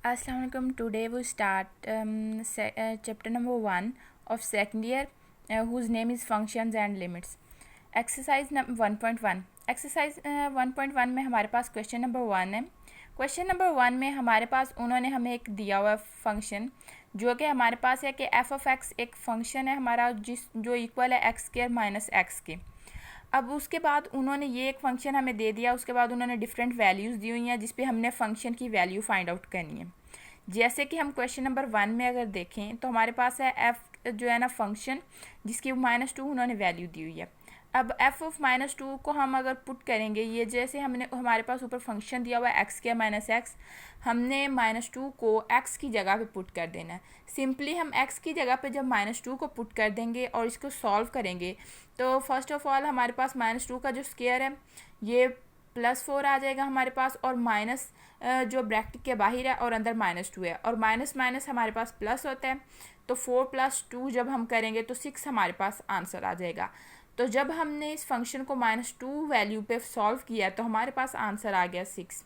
Assalamu alaikum. Today we start chapter number 1 of second year, whose name is functions and limits. Exercise 1.1. Exercise 1.1 में हमारे पास question number 1 है. Question number 1 में हमारे पास उन्होंने हमें एक दिया हुआ फंक्शन जो कि हमारे पास है कि एफ ऑफ एक्स एक फंक्शन है हमारा जो इक्वल है एक्स स्क्वायर माइनस एक्स के. अब उसके बाद उन्होंने ये एक फंक्शन हमें दे दिया. उसके बाद उन्होंने डिफरेंट वैल्यूज़ दी हुई हैं जिस पे हमने फंक्शन की वैल्यू फाइंड आउट करनी है. जैसे कि हम क्वेश्चन नंबर 1 में अगर देखें तो हमारे पास है एफ जो है ना फंक्शन जिसकी -2 उन्होंने वैल्यू दी हुई है. अब एफ ऑफ -2 को हम अगर पुट करेंगे, ये जैसे हमने हमारे पास ऊपर फंक्शन दिया हुआ है एक्स के माइनस एक्स, हमने -2 को एक्स की जगह पे पुट कर देना है. सिंपली हम एक्स की जगह पे जब -2 को पुट कर देंगे और इसको सॉल्व करेंगे तो फर्स्ट ऑफ ऑल हमारे पास -2 का जो स्क्वायर है ये +4 आ जाएगा हमारे पास, और माइनस जो ब्रैकेट के बाहर है और अंदर -2 है, और माइनस माइनस हमारे पास प्लस होता है. तो 4 + 2 जब हम करेंगे तो 6 हमारे पास आंसर आ जाएगा. तो जब हमने इस फंक्शन को -2 वैल्यू पे सॉल्व किया तो हमारे पास आंसर आ गया 6.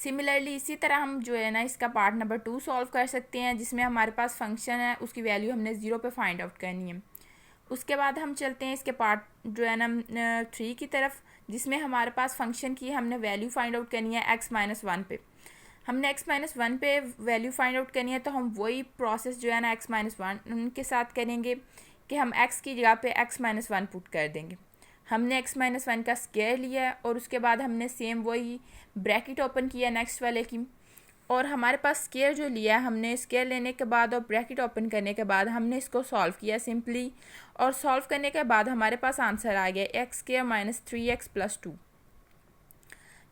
सिमिलरली इसी तरह हम जो है ना इसका पार्ट नंबर 2 सॉल्व कर सकते हैं जिसमें हमारे पास फंक्शन है उसकी वैल्यू हमने 0 पे फाइंड आउट करनी है. उसके बाद हम चलते हैं इसके पार्ट जो है ना 3 की तरफ, जिसमें हमारे पास फंक्शन की हमने वैल्यू फाइंड आउट करनी है x-1 पे. हमने x-1 पे वैल्यू फाइंड आउट करनी है तो हम वही प्रोसेस जो है ना x-1 के साथ करेंगे कि हम x की जगह पे x-1 पुट कर देंगे. हमने x-1 का स्क्वायर लिया है और उसके बाद हमने सेम वही ब्रैकेट ओपन किया नेक्स्ट वाले की, और हमारे पास स्क्वायर जो लिया है हमने स्क्वायर लेने के बाद और ब्रैकेट ओपन करने के बाद हमने इसको सॉल्व किया सिंपली, और सॉल्व करने के बाद हमारे पास आंसर आ गया x² - 3x + 2.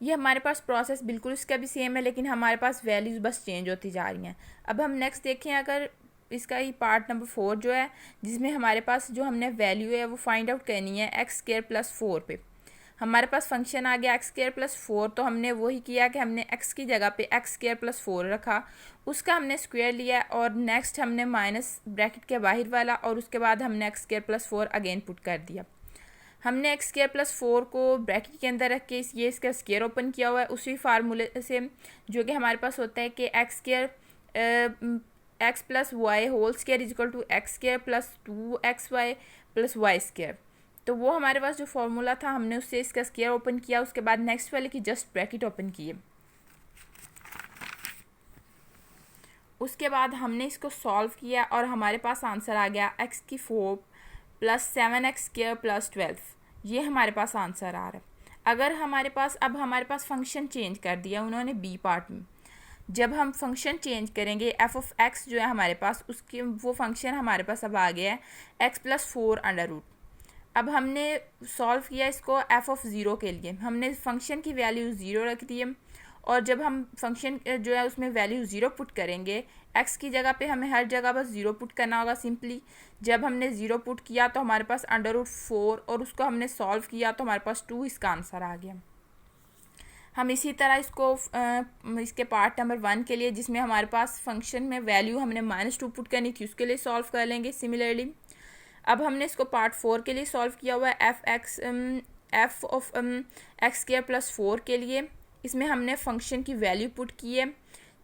ये हमारे पास प्रोसेस बिल्कुल इसका भी सेम है लेकिन हमारे पास वैल्यूज़ बस चेंज होती जा रही हैं. अब हम नेक्स्ट देखें अगर इसका ही पार्ट नंबर 4 जो है जिसमें हमारे पास जो हमने वैल्यू है वो फाइंड आउट करनी है x² + 4 पे. हमारे पास फंक्शन आ गया x² + 4, तो हमने वही किया कि हमने x की जगह पे x² + 4 रखा, उसका हमने स्क्वायर लिया और नेक्स्ट हमने माइनस ब्रैकेट के बाहर वाला और उसके बाद हमने x² + 4 अगेन पुट कर दिया. हमने x² + 4 को ब्रैकेट के अंदर रख के ये इसका स्क्वायर ओपन किया हुआ है उसी फार्मूले से जो कि हमारे पास होता है कि x² x + y whole square = x² + 2xy + y². तो वो हमारे पास जो फॉर्मूला था हमने उससे इसका स्क्वायर ओपन किया, उसके बाद नेक्स्ट वाले की जस्ट ब्रैकेट ओपन किए. उसके बाद हमने इसको सॉल्व किया और हमारे पास आंसर आ गया x4 + 7x² + 12. ये हमारे पास आंसर आ रहा है. अगर हमारे पास फंक्शन चेंज कर दिया उन्होंने बी पार्ट में. जब हम फंक्शन चेंज करेंगे एफ ऑफ एक्स जो है हमारे पास उसकी वो फंक्शन हमारे पास अब आ गया है x + 4√. अब हमने सॉल्व किया इसको एफ ऑफ 0 के लिए. हमने फंक्शन की वैल्यू 0 रख दी है, और जब हम फंक्शन जो है उसमें वैल्यू 0 पुट करेंगे x की जगह पे हमें हर जगह बस 0 पुट करना होगा सिंपली. जब हमने 0 पुट किया तो हमारे पास √4 और उसको हमने सॉल्व किया तो हमारे पास 2 इसका आंसर आ गया. हम इसी तरह इसको इसके पार्ट नंबर 1 के लिए जिसमें हमारे पास फंक्शन में वैल्यू हमने -2 पुट करनी थी उसके लिए सॉल्व कर लेंगे सिमिलरली. अब हमने इसको पार्ट 4 के लिए सॉल्व किया हुआ है एफ ऑफ x² + 4 के लिए. इसमें हमने फंक्शन की वैल्यू पुट की है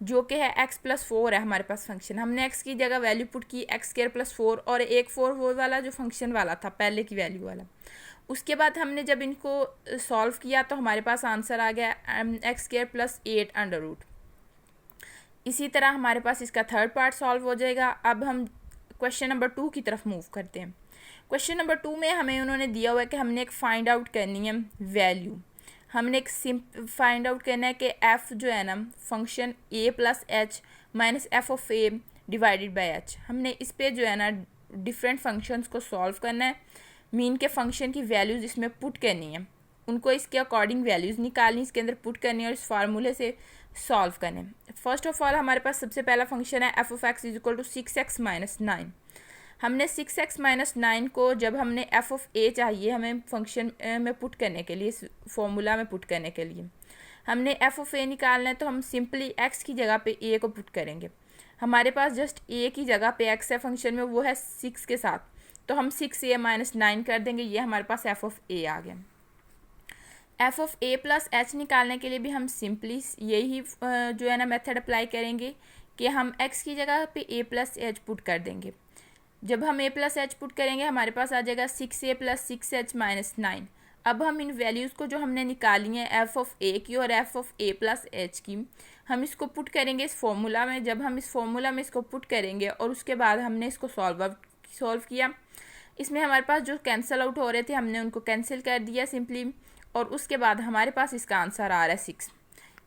जो कि है x + 4 है हमारे पास फंक्शन. हमने x की जगह वैल्यू पुट की x² + 4 और एक 4 वो वाला जो फंक्शन वाला था पहले की वैल्यू वाला. उसके बाद हमने जब इनको सॉल्व किया तो हमारे पास आंसर आ गया x² + 8√. इसी तरह हमारे पास इसका थर्ड पार्ट सॉल्व हो जाएगा. अब हम क्वेश्चन नंबर 2 की तरफ मूव करते हैं. क्वेश्चन नंबर 2 में हमें उन्होंने दिया हुआ है कि हमने एक फाइंड आउट करनी है वैल्यू. हमने एक फाइंड आउट करना है कि f जो है ना function a + h - f of a / h. हमने इस पे जो है ना डिफरेंट फंक्शंस को सॉल्व करना है. मीन के फंक्शन की वैल्यूज़ इसमें पुट करनी है, उनको इसके अकॉर्डिंग वैल्यूज़ निकालनी, इसके अंदर पुट करनी है और इस फार्मूले से सॉल्व करने. फर्स्ट ऑफ ऑल हमारे पास सबसे पहला फंक्शन है f ऑफ x = 6x - 9. हमने 6x - 9 को जब हमने f ऑफ a चाहिए हमें फंक्शन में पुट करने के लिए, इस फॉर्मूला में पुट करने के लिए हमने f ऑफ a निकालना है तो हम सिंपली x की जगह पे a को पुट करेंगे. हमारे पास जस्ट a की जगह पे x है फंक्शन में, वो है 6 के साथ, तो हम 6a - 9 कर देंगे. ये हमारे पास f ऑफ a आ गया. F of A plus H निकालने के लिए भी हम सिंपली यही जो है ना मेथड अप्लाई करेंगे कि हम एक्स की जगह पे ए प्लस एच पुट कर देंगे। जब हम ए प्लस एच पुट करेंगे हमारे पास आ जाएगा 6a प्लस 6h माइनस 9। अब हम इन वैल्यूज़ को जो हमने निकाली हैं एफ ऑफ ए की और F of A plus H की, हम इसको पुट करेंगे इस फॉर्मूला में। जब हम इस फॉर्मूला में इसको पुट करेंगे और उसके बाद हमने इसको सॉल्व किया, इसमें हमारे पास जो कैंसिल आउट हो रहे थे हमने उनको कैंसिल कर दिया सिंपली, और उसके बाद हमारे पास इसका आंसर आ रहा है 6।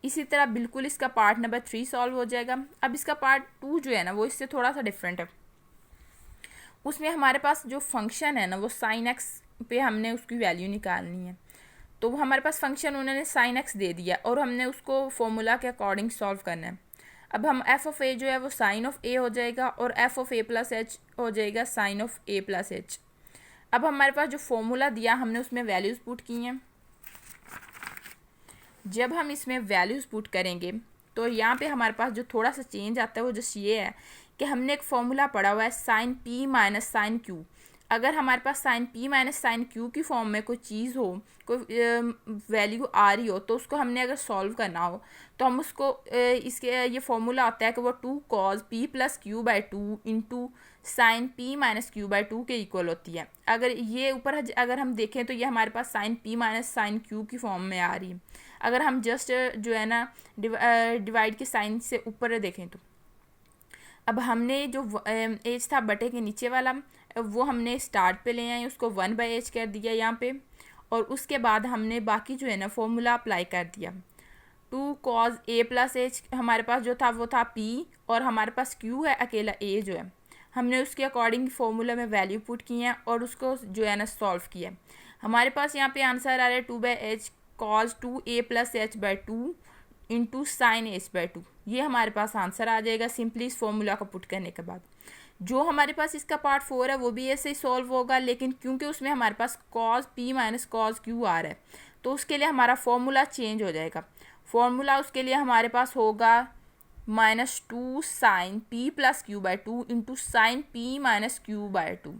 इसी तरह बिल्कुल इसका पार्ट नंबर 3 सॉल्व हो जाएगा। अब इसका पार्ट 2 जो है ना वो इससे थोड़ा सा डिफरेंट है। उसमें हमारे पास जो फंक्शन है ना वो साइन एक्स पे हमने उसकी वैल्यू निकालनी है। तो वो हमारे पास फंक्शन उन्होंने साइन एक्स दे दिया और हमने उसको फॉर्मूला के अकॉर्डिंग सॉल्व करना है। अब हम एफ ऑफ ए जो है वो साइन ऑफ ए हो जाएगा और F of A plus H हो जाएगा sine of A plus H. अब हमारे पास जो फॉर्मूला दिया हमने उसमें वैल्यूज़ पुट की हैं। जब हम इसमें वैल्यूज़ पुट करेंगे तो यहाँ पे हमारे पास जो थोड़ा सा चेंज आता है वो जस्ट ये है कि हमने एक फॉर्मूला पढ़ा हुआ है sine P minus sine Q. अगर हमारे पास sine P minus sine Q की फॉर्म में कोई चीज़ हो, कोई वैल्यू आ रही हो, तो उसको हमने अगर सॉल्व करना हो तो हम उसको इसके ये फॉर्मूला होता है कि वो 2 cos p plus Q by 2 into sign P minus Q by 2 के इक्वल होती है। अगर ये ऊपर अगर हम देखें तो ये हमारे पास sine P minus sine Q की फॉर्म में आ रही है। अगर हम जस्ट जो है ना डिवाइड के साइन से ऊपर देखें तो अब हमने जो एज था बटे के नीचे वाला वो हमने स्टार्ट पे ले आए, उसको 1/h कर दिया यहाँ पे, और उसके बाद हमने बाकी जो है ना फॉर्मूला अप्लाई कर दिया। 2 cos a प्लस एच हमारे पास जो था वो था p, और हमारे पास q है अकेला a जो है, हमने उसके अकॉर्डिंग फार्मूला में वैल्यू पुट की है और उसको जो है ना सॉल्व किया है। हमारे पास यहाँ पे आंसर आ रहा है 2/h cos 2a plus H by 2 into sine h by 2। ये हमारे पास आंसर आ जाएगा सिंपली इस फॉर्मूला को पुट करने के बाद। जो हमारे पास इसका पार्ट 4 है वो भी ऐसे ही सॉल्व होगा, लेकिन क्योंकि उसमें हमारे पास cos p minus cos q आ रहा है तो उसके लिए हमारा फॉर्मूला चेंज हो जाएगा। फॉर्मूला उसके लिए हमारे पास होगा -2 sine p plus Q by 2 into sine p minus Q by 2।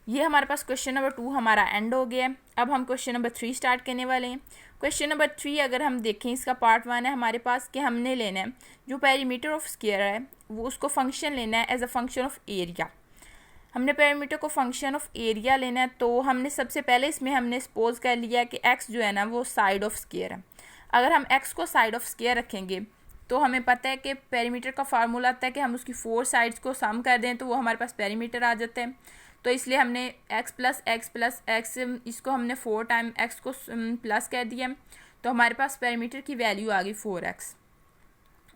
ये हमारे पास क्वेश्चन नंबर 2 हमारा एंड हो गया है। अब हम क्वेश्चन नंबर 3 स्टार्ट करने वाले हैं। क्वेश्चन नंबर 3 अगर हम देखें, इसका पार्ट 1 है हमारे पास कि हमने लेना है जो पेरीमीटर ऑफ स्क्वायर है वो उसको फंक्शन लेना है as a function of area. हमने पेरीमीटर को फंक्शन ऑफ एरिया लेना है, तो हमने सबसे पहले इसमें हमने सपोज कर लिया कि x जो है ना वो साइड ऑफ स्क्वायर है। अगर हम x को साइड ऑफ स्क्वायर रखेंगे तो हमें पता है कि पेरीमीटर का फार्मूला आता है कि हम उसकी 4 साइड्स को सम कर दें तो वो हमारे पास पेरीमीटर आ जाता है। तो इसलिए हमने x प्लस एक्स इसको हमने 4 टाइम x को प्लस कर दिया, तो हमारे पास पेरीमीटर की वैल्यू आ गई 4x।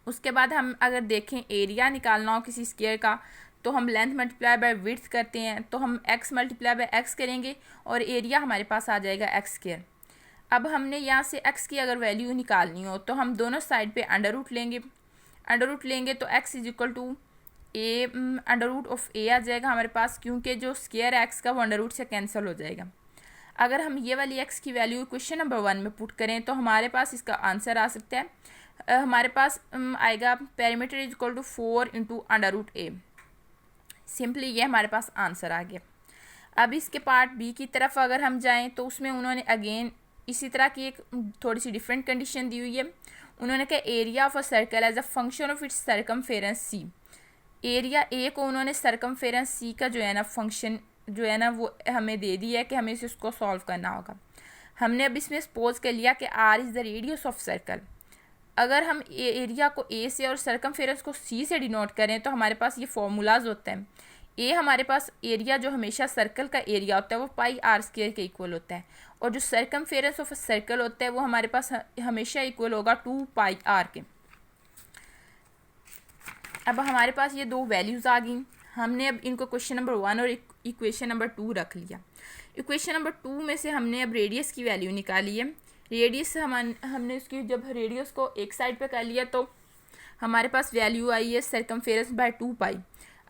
उसके बाद हम अगर देखें एरिया निकालना हो किसी स्क्वायर का तो हम लेंथ मल्टीप्लाई बाय विड्थ करते हैं, तो हम x मल्टीप्लाई बाय x करेंगे और एरिया हमारे पास आ जाएगा x स्क्वायर। अब हमने यहाँ से x की अगर वैल्यू निकालनी हो तो हम दोनों साइड पे अंडर रूट लेंगे तो x is equal to a under root of a आ जाएगा हमारे पास, क्योंकि जो स्क्वायर एक्स का वो अंडर रूट से कैंसिल हो जाएगा। अगर हम ये वाली एक्स की वैल्यू क्वेश्चन नंबर 1 में पुट करें तो हमारे पास इसका आंसर आ सकता है हमारे पास आएगा perimeter is equal to 4 into under root A. Simply ये हमारे पास आंसर आ गया। अब इसके पार्ट बी की तरफ अगर हम जाएँ तो उसमें उन्होंने अगेन इसी तरह की एक थोड़ी सी डिफरेंट कंडीशन दी हुई है। उन्होंने कहा area of a circle as a function of its circumference C. Area A को उन्होंने सर्कमफेरेंस सी का जो है ना फंक्शन जो है ना वो हमें दे दिया है कि हमें इसे उसको सॉल्व करना होगा। हमने अब इसमें सपोज कर लिया कि R is the radius of circle. अगर हम एरिया को ए से और सर्कमफेरेंस को सी से डिनोट करें तो हमारे पास ये फार्मूलाज होते हैं। ए हमारे पास एरिया जो हमेशा सर्कल का एरिया होता है वो पाई आर स्क्वायर के इक्वल होता है, और जो सर्कमफेरेंस ऑफ अ सर्कल होता है वो हमारे पास हमेशा इक्वल होगा 2 पाई आर के। अब हमारे पास ये दो वैल्यूज़ आ गई। हमने अब इनको क्वेश्चन नंबर 1 और इक्वेशन नंबर 2 रख लिया। इक्वेशन नंबर 2 में से हमने अब रेडियस की वैल्यू निकाली है। रेडियस हमने उसकी जब रेडियस को एक साइड पे कर लिया तो हमारे पास वैल्यू आई है सर्कमफेरेंस बाय 2 पाई।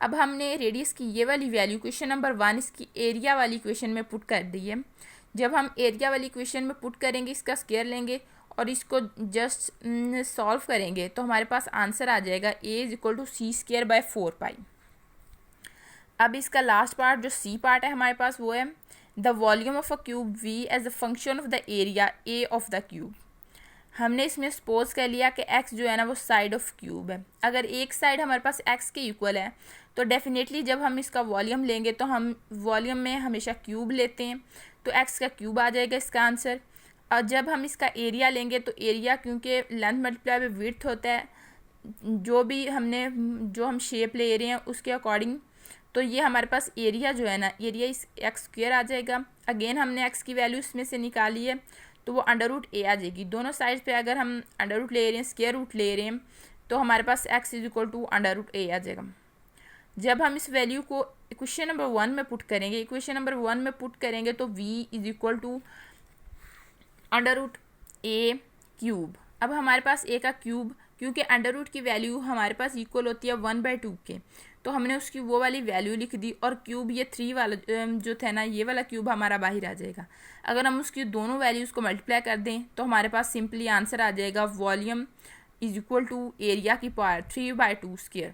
अब हमने रेडियस की ये वाली वैल्यू क्वेश्चन नंबर 1 इसकी एरिया वाली इक्वेशन में पुट कर दी है। जब हम एरिया वाली इक्वेशन में पुट करेंगे इसका स्क्वायर लेंगे और इसको जस्ट सॉल्व करेंगे तो हमारे पास आंसर आ जाएगा a is equal to C square by 4 pi. अब इसका लास्ट पार्ट जो सी पार्ट है हमारे पास वो है the volume of a cube v as a function of the area a of the cube. हमने इसमें सपोज कर लिया कि x जो है ना वो साइड ऑफ क्यूब है। अगर एक साइड हमारे पास x के इक्वल है तो डेफिनेटली जब हम इसका वॉल्यूम लेंगे तो हम वॉल्यूम में हमेशा क्यूब लेते हैं, तो x का क्यूब आ जाएगा इसका आंसर। और जब हम इसका एरिया लेंगे तो एरिया क्योंकि लेंथ मल्टीप्लाई बाय विड्थ होता है, जो हम शेप ले रहे हैं उसके अकॉर्डिंग, तो ये हमारे पास एरिया जो है ना, एरिया इस एक्स स्क्वायर आ जाएगा। अगेन हमने एक्स की वैल्यू इसमें से निकाली है तो वो अंडर रूट ए आ जाएगी। दोनों साइड पे अगर हम अंडर रूट ले रहे हैं, स्क्वायर रूट ले रहे हैं, तो हमारे पास x is equal to under root a आ जाएगा। जब हम इस वैल्यू को इक्वेशन नंबर 1 में पुट करेंगे तो v is equal to under root A cube. अब हमारे पास ए का क्यूब, क्योंकि अंडर रूट की वैल्यू हमारे पास इक्वल होती है 1/2 के, तो हमने उसकी वो वाली वैल्यू लिख दी। और क्यूब ये 3 वाला जो था ना, ये वाला क्यूब हमारा बाहर आ जाएगा। अगर हम उसकी दोनों वैल्यूज़ को मल्टीप्लाई कर दें तो हमारे पास सिंपली आंसर आ जाएगा volume is equal to area की पावर 3/2 स्क्वायर।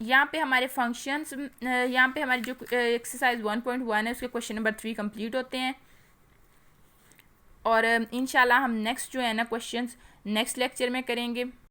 यहाँ पे हमारे फंक्शंस, यहाँ पे हमारी जो एक्सरसाइज 1.1 है उसके क्वेश्चन नंबर 3 कंप्लीट होते हैं। और इंशाल्लाह हम नेक्स्ट जो है ना क्वेश्चंस नेक्स्ट लेक्चर में करेंगे।